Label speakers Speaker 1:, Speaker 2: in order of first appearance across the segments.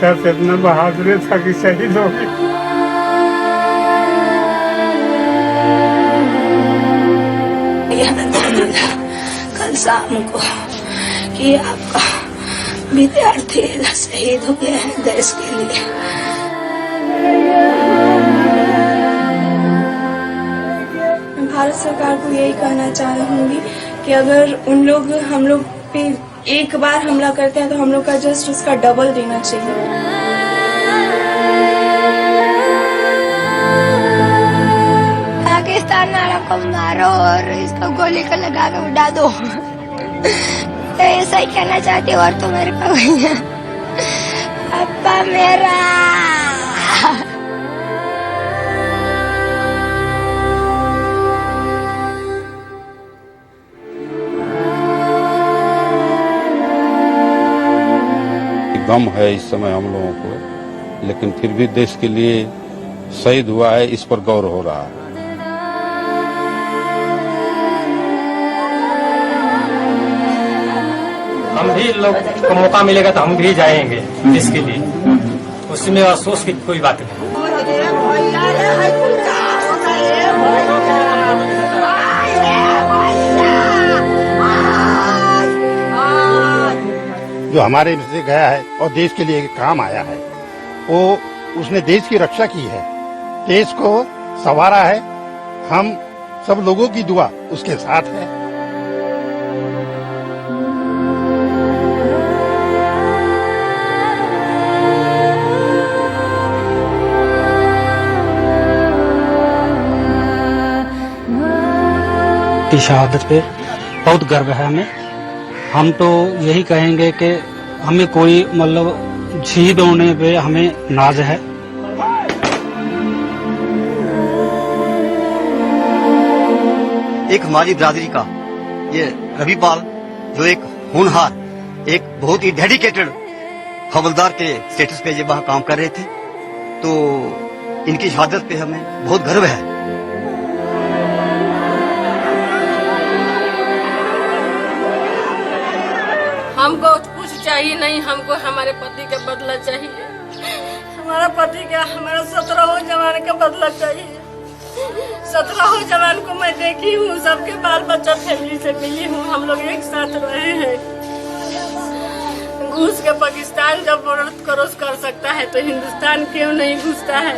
Speaker 1: बेटा से इतना बहादुरी था कि शहीद हो गए।
Speaker 2: कल शाम को कि आपका विद्यार्थी शहीद हो गया है देश के लिए।
Speaker 3: भारत सरकार को यही कहना चाहूंगी कि अगर उन लोग हम लोग पे एक बार हमला करते हैं तो हम लोग का जस्ट उसका डबल देना चाहिए।
Speaker 4: पाकिस्तान वालों को मारो और इसको गोली को लगा के उड़ा दो, तो ऐसा ही कहना चाहती हूँ। और तो मेरे को पापा मेरा
Speaker 5: गम है इस समय हम लोगों को, लेकिन फिर भी देश के लिए शहीद हुआ है, इस पर गौर हो रहा है।
Speaker 6: हम भी लोग को मौका मिलेगा तो हम भी जाएंगे इसके लिए, उसमें अफसोस की कोई बात नहीं।
Speaker 7: जो हमारे में से गया है और देश के लिए काम आया है, वो उसने देश की रक्षा की है, देश को संवारा है। हम सब लोगों की दुआ उसके साथ है।
Speaker 8: की शहादत पे बहुत गर्व है हमें। हम तो यही कहेंगे कि हमें कोई मतलब शहीद होने पे हमें नाज है।
Speaker 9: एक हमारी बिरादरी का ये रविपाल, जो एक होनहार, एक बहुत ही डेडिकेटेड हवलदार के स्टेटस पे ये वहाँ काम कर रहे थे, तो इनकी शहादत पे हमें बहुत गर्व है।
Speaker 10: हमको कुछ चाहिए नहीं, हमको हमारे पति का बदला चाहिए। हमारा पति का, हमारा 17 जवान का बदला चाहिए। 17 जवान को मैं देखी हूँ, सबके बाल बच्चा फैमिली से मिली हूँ, हम लोग एक साथ रहे हैं। घुस के पाकिस्तान जब औरत क्रॉस कर सकता है तो हिंदुस्तान क्यों नहीं घुसता है?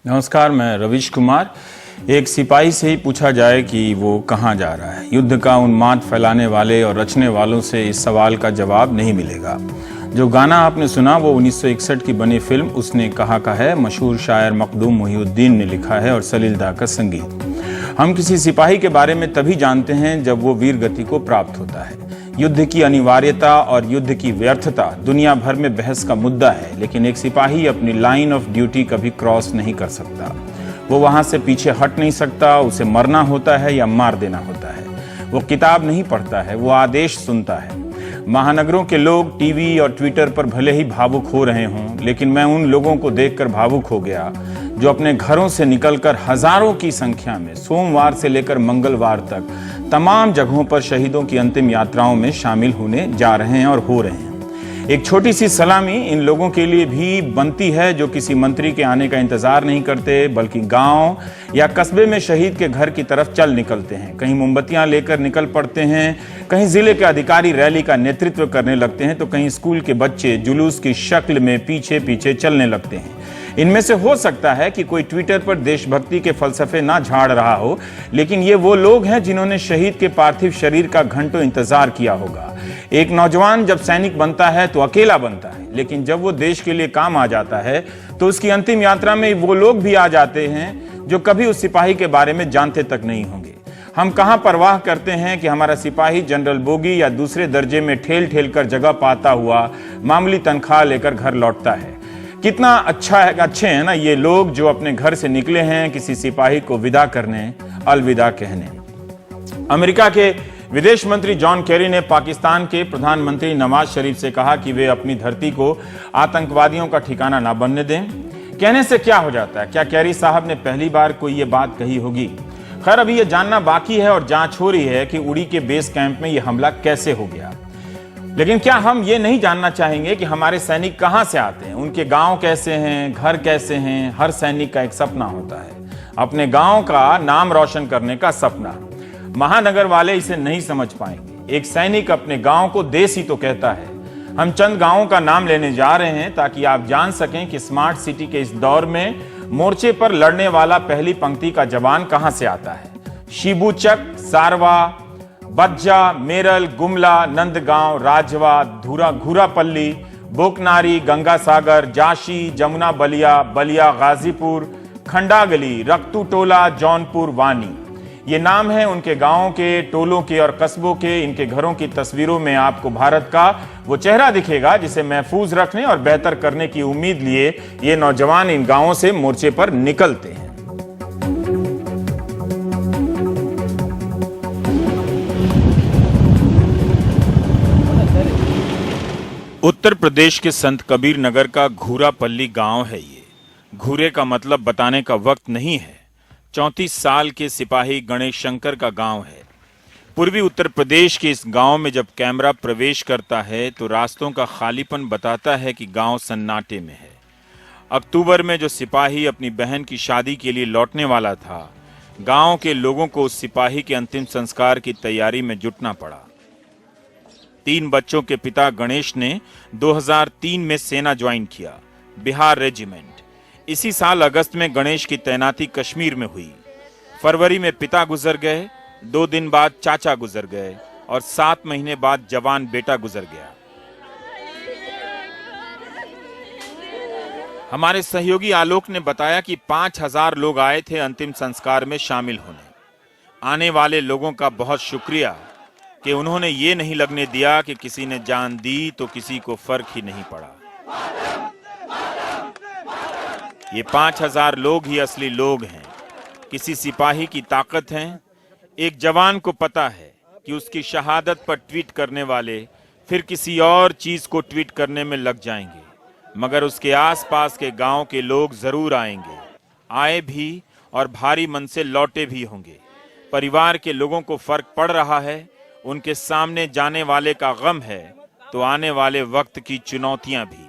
Speaker 11: नमस्कार, मैं रविश कुमार। एक सिपाही से ही पूछा जाए कि वो कहाँ जा रहा है, युद्ध का उन्माद फैलाने वाले और रचने वालों से इस सवाल का जवाब नहीं मिलेगा। जो गाना आपने सुना वो 1961 की बनी फिल्म उसने कहा का है। मशहूर शायर मखदूम मोहिउद्दीन ने लिखा है और सलील दा का संगीत। हम किसी सिपाही के बारे में तभी जानते हैं जब वो वीर गति को प्राप्त होता है। युद्ध की अनिवार्यता और युद्ध की व्यर्थता दुनिया भर में बहस का मुद्दा है, लेकिन एक सिपाही अपनी लाइन ऑफ ड्यूटी कभी क्रॉस नहीं कर सकता। वो वहां से पीछे हट नहीं सकता। उसे मरना होता है या मार देना होता है। वो किताब नहीं पढ़ता है, वो आदेश सुनता है। महानगरों के लोग टीवी और ट्विटर पर भले ही भावुक हो रहे हों, लेकिन मैं उन लोगों को देखकर भावुक हो गया जो अपने घरों से निकलकर हजारों की संख्या में सोमवार से लेकर मंगलवार तक तमाम जगहों पर शहीदों की अंतिम यात्राओं में शामिल होने जा रहे हैं और हो रहे हैं। एक छोटी सी सलामी इन लोगों के लिए भी बनती है जो किसी मंत्री के आने का इंतजार नहीं करते, बल्कि गांव या कस्बे में शहीद के घर की तरफ चल निकलते हैं। कहीं मोमबत्तियां लेकर निकल पड़ते हैं, कहीं जिले के अधिकारी रैली का नेतृत्व करने लगते हैं, तो कहीं स्कूल के बच्चे जुलूस की शक्ल में पीछे पीछे चलने लगते हैं। इनमें से हो सकता है कि कोई ट्विटर पर देशभक्ति के फलसफे ना झाड़ रहा हो, लेकिन ये वो लोग हैं जिन्होंने शहीद के पार्थिव शरीर का घंटों इंतजार किया होगा। एक नौजवान जब सैनिक बनता है तो अकेला बनता है, लेकिन जब वो देश के लिए काम आ जाता है तो उसकी अंतिम यात्रा में वो लोग भी आ जाते हैं जो कभी उस सिपाही के बारे में जानते तक नहीं होंगे। हम कहां परवाह करते हैं कि हमारा सिपाही जनरल बोगी या दूसरे दर्जे में ठेल ठेल कर जगह पाता हुआ मामूली तनख्वाह लेकर घर लौटता है। कितना अच्छे हैं ना ये लोग जो अपने घर से निकले हैं किसी सिपाही को विदा करने, अलविदा कहने। अमेरिका के विदेश मंत्री जॉन केरी ने पाकिस्तान के प्रधानमंत्री नवाज शरीफ से कहा कि वे अपनी धरती को आतंकवादियों का ठिकाना ना बनने दें। कहने से क्या हो जाता है? क्या कैरी साहब ने पहली बार कोई ये बात कही होगी? खैर, अभी ये जानना बाकी है और जांच हो रही है कि उड़ी के बेस कैंप में ये हमला कैसे हो गया। लेकिन क्या हम ये नहीं जानना चाहेंगे कि हमारे सैनिक कहां से आते हैं, उनके गांव कैसे हैं, घर कैसे हैं? हर सैनिक का एक सपना होता है, अपने गांव का नाम रोशन करने का सपना। महानगर वाले इसे नहीं समझ पाएंगे। एक सैनिक अपने गांव को देश ही तो कहता है। हम चंद गांवों का नाम लेने जा रहे हैं ताकि आप जान सकें कि स्मार्ट सिटी के इस दौर में मोर्चे पर लड़ने वाला पहली पंक्ति का जवान कहां से आता है। शिबूचक, सारवा, बज्जा, मेरल, गुमला, नंदगांव, राजवा, घूरापल्ली, बोकनारी, गंगासागर, जाशी, जमुना बलिया, बलिया गाजीपुर, खंडागली, रक्तू टोला, जौनपुर, वानी, ये नाम है उनके गांवों के, टोलों के और कस्बों के। इनके घरों की तस्वीरों में आपको भारत का वो चेहरा दिखेगा जिसे महफूज रखने और बेहतर करने की उम्मीद लिए ये नौजवान इन गांवों से मोर्चे पर निकलते हैं। उत्तर प्रदेश के संत कबीर नगर का घूरापल्ली गांव है ये। घूरे का मतलब बताने का वक्त नहीं है। 34 साल के सिपाही गणेश शंकर का गांव है। पूर्वी उत्तर प्रदेश के इस गांव में जब कैमरा प्रवेश करता है तो रास्तों का खालीपन बताता है कि गांव सन्नाटे में है। अक्टूबर में जो सिपाही अपनी बहन की शादी के लिए लौटने वाला था, गांव के लोगों को उस सिपाही के अंतिम संस्कार की तैयारी में जुटना पड़ा। 3 बच्चों के पिता गणेश ने 2003 में सेना ज्वाइन किया, बिहार रेजिमेंट। इसी साल अगस्त में गणेश की तैनाती कश्मीर में हुई। फरवरी में पिता गुजर गए, 2 दिन बाद चाचा गुजर गए और 7 महीने बाद जवान बेटा गुजर गया। हमारे सहयोगी आलोक ने बताया कि 5000 लोग आए थे अंतिम संस्कार में शामिल होने। आने वाले लोगों का बहुत शुक्रिया कि उन्होंने ये नहीं लगने दिया कि किसी ने जान दी तो किसी को फर्क ही नहीं पड़ा। ये 5000 लोग ही असली लोग हैं। किसी सिपाही की ताकत है। एक जवान को पता है कि उसकी शहादत पर ट्वीट करने वाले फिर किसी और चीज को ट्वीट करने में लग जाएंगे, मगर उसके आसपास के गांव के लोग जरूर आएंगे, आए भी और भारी मन से लौटे भी होंगे। परिवार के लोगों को फर्क पड़ रहा है। उनके सामने जाने वाले का गम है तो आने वाले वक्त की चुनौतियां भी।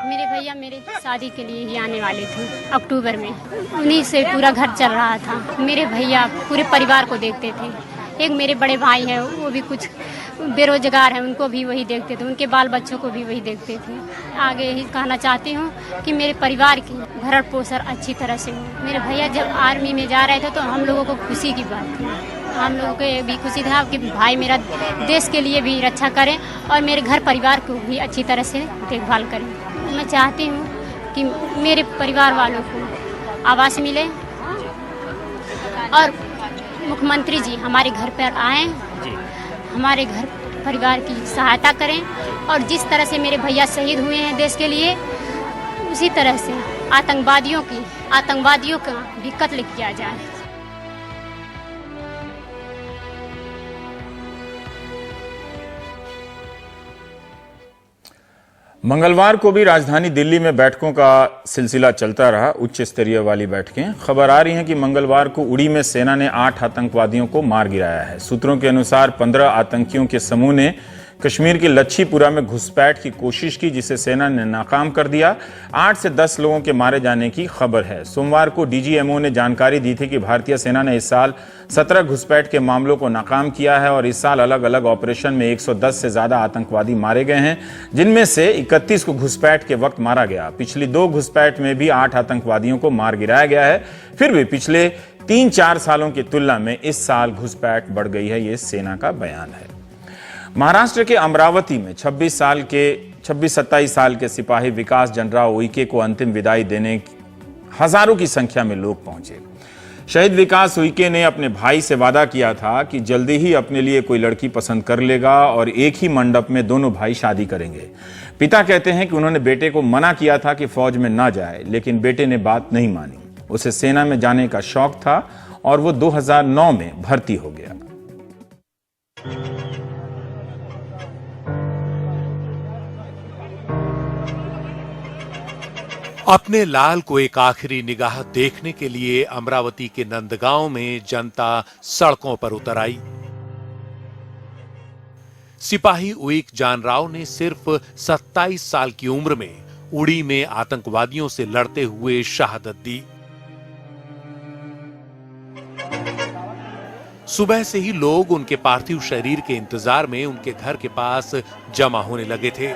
Speaker 12: मेरे भैया मेरे शादी के लिए ही आने वाले थे अक्टूबर में। उन्हीं से पूरा घर चल रहा था। मेरे भैया पूरे परिवार को देखते थे। एक मेरे बड़े भाई हैं, वो भी कुछ बेरोजगार हैं, उनको भी वही देखते थे, उनके बाल बच्चों को भी वही देखते थे। आगे यही कहना चाहती हूँ कि मेरे परिवार की भरण पोषण अच्छी तरह से हो। मेरे भैया जब आर्मी में जा रहे थे तो हम लोगों को खुशी की बात थी। हम लोगों को भी खुशी था कि भाई मेरा देश के लिए भी रक्षा करें और मेरे घर परिवार को भी अच्छी तरह से देखभाल करें। मैं चाहती हूँ कि मेरे परिवार वालों को आवास मिले और मुख्यमंत्री जी हमारे घर पर आएं, हमारे घर परिवार की सहायता करें और जिस तरह से मेरे भैया शहीद हुए हैं देश के लिए, उसी तरह से आतंकवादियों का भी कत्ल किया जाए।
Speaker 11: मंगलवार को भी राजधानी दिल्ली में बैठकों का सिलसिला चलता रहा, उच्च स्तरीय वाली बैठकें। खबर आ रही है कि मंगलवार को उड़ी में सेना ने 8 आतंकवादियों को मार गिराया है। सूत्रों के अनुसार 15 आतंकियों के समूह ने कश्मीर के लच्छीपुरा में घुसपैठ की कोशिश की, जिसे सेना ने नाकाम कर दिया। 8 से 10 लोगों के मारे जाने की खबर है। सोमवार को डीजीएमओ ने जानकारी दी थी कि भारतीय सेना ने इस साल 17 घुसपैठ के मामलों को नाकाम किया है और इस साल अलग अलग ऑपरेशन में 110 से ज्यादा आतंकवादी मारे गए हैं, जिनमें से 31 को घुसपैठ के वक्त मारा गया। पिछली 2 घुसपैठ में भी 8 आतंकवादियों को मार गिराया गया है। फिर भी पिछले 3-4 सालों की तुलना में इस साल घुसपैठ बढ़ गई है, ये सेना का बयान है। महाराष्ट्र के अमरावती में 26-27 साल के सिपाही विकास जनराव उइके को अंतिम विदाई देने हजारों की संख्या में लोग पहुंचे। शहीद विकास उइके ने अपने भाई से वादा किया था कि जल्दी ही अपने लिए कोई लड़की पसंद कर लेगा और एक ही मंडप में दोनों भाई शादी करेंगे। पिता कहते हैं कि उन्होंने बेटे को मना किया था कि फौज में ना जाए, लेकिन बेटे ने बात नहीं मानी। उसे सेना में जाने का शौक था और वो 2009 में भर्ती हो गया।
Speaker 13: अपने लाल को एक आखिरी निगाह देखने के लिए अमरावती के नंदगांव में जनता सड़कों पर उतर आई। सिपाही उईक जानराव ने सिर्फ 27 साल की उम्र में उड़ी में आतंकवादियों से लड़ते हुए शहादत दी। सुबह से ही लोग उनके पार्थिव शरीर के इंतजार में उनके घर के पास जमा होने लगे थे।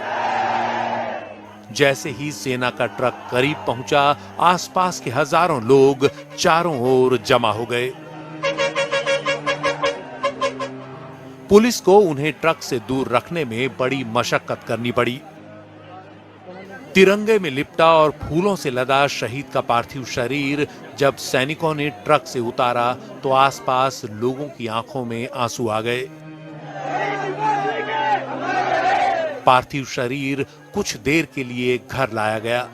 Speaker 13: जैसे ही सेना का ट्रक करीब पहुंचा, आसपास के हजारों लोग चारों ओर जमा हो गए। पुलिस को उन्हें ट्रक से दूर रखने में बड़ी मशक्कत करनी पड़ी। तिरंगे में लिपटा और फूलों से लदा शहीद का पार्थिव शरीर जब सैनिकों ने ट्रक से उतारा तो आसपास लोगों की आंखों में आंसू आ गए। पार्थिव शरीर कुछ देर के लिए घर लाया गया।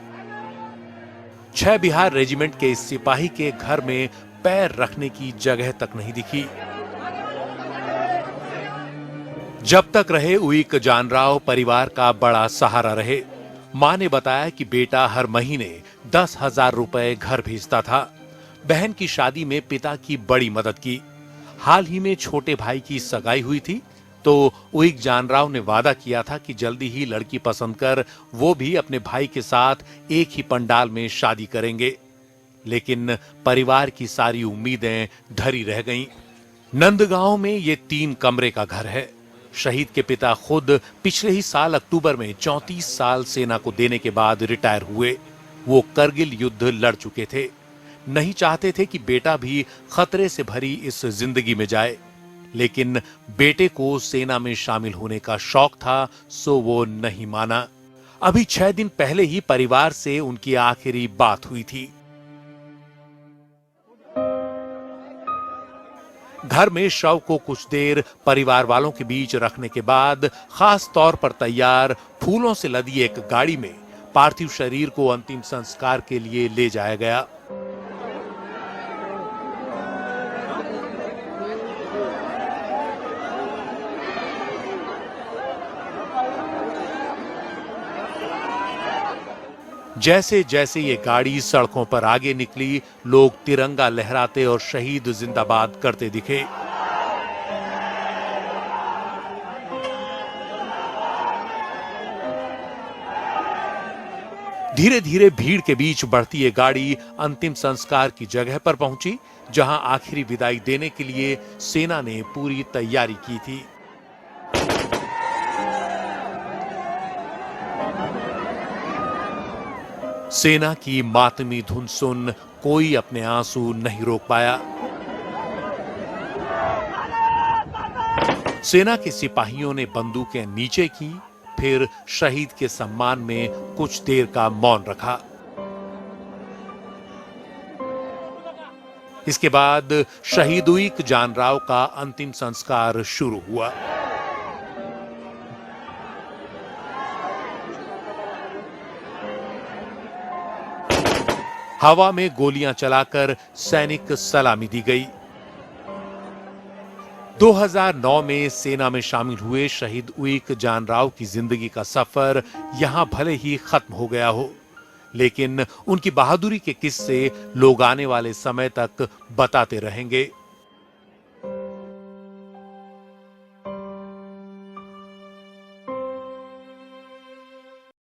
Speaker 13: 6 बिहार रेजिमेंट के इस सिपाही के घर में पैर रखने की जगह तक नहीं दिखी। जब तक रहे उईक जानराव परिवार का बड़ा सहारा रहे। मां ने बताया कि बेटा हर महीने 10,000 रुपए घर भेजता था। बहन की शादी में पिता की बड़ी मदद की। हाल ही में छोटे भाई की सगाई हुई थी तो उईक जानराव ने वादा किया था कि जल्दी ही लड़की पसंद कर वो भी अपने भाई के साथ एक ही पंडाल में शादी करेंगे। लेकिन परिवार की सारी उम्मीदें धरी रह गईं। नंदगांव में ये 3 कमरे का घर है। शहीद के पिता खुद पिछले ही साल अक्टूबर में 34 साल सेना को देने के बाद रिटायर हुए। वो करगिल युद्ध लड़ चुके थे। नहीं चाहते थे कि बेटा भी खतरे से भरी इस जिंदगी में जाए, लेकिन बेटे को सेना में शामिल होने का शौक था, सो वो नहीं माना। अभी 6 दिन पहले ही परिवार से उनकी आखिरी बात हुई थी। घर में शव को कुछ देर परिवार वालों के बीच रखने के बाद खास तौर पर तैयार फूलों से लदी एक गाड़ी में पार्थिव शरीर को अंतिम संस्कार के लिए ले जाया गया। जैसे जैसे ये गाड़ी सड़कों पर आगे निकली, लोग तिरंगा लहराते और शहीद जिंदाबाद करते दिखे। धीरे धीरे भीड़ के बीच बढ़ती ये गाड़ी अंतिम संस्कार की जगह पर पहुंची, जहां आखिरी विदाई देने के लिए सेना ने पूरी तैयारी की थी। सेना की मातमी धुन सुन कोई अपने आंसू नहीं रोक पाया। सेना के सिपाहियों ने बंदूकें नीचे की, फिर शहीद के सम्मान में कुछ देर का मौन रखा। इसके बाद शहीद उईक जानराव का अंतिम संस्कार शुरू हुआ। हवा में गोलियां चलाकर सैनिक सलामी दी गई। 2009 में सेना में शामिल हुए शहीद उईक जानराव की जिंदगी का सफर यहां भले ही खत्म हो गया हो, लेकिन उनकी बहादुरी के किस्से लोग आने वाले समय तक बताते रहेंगे।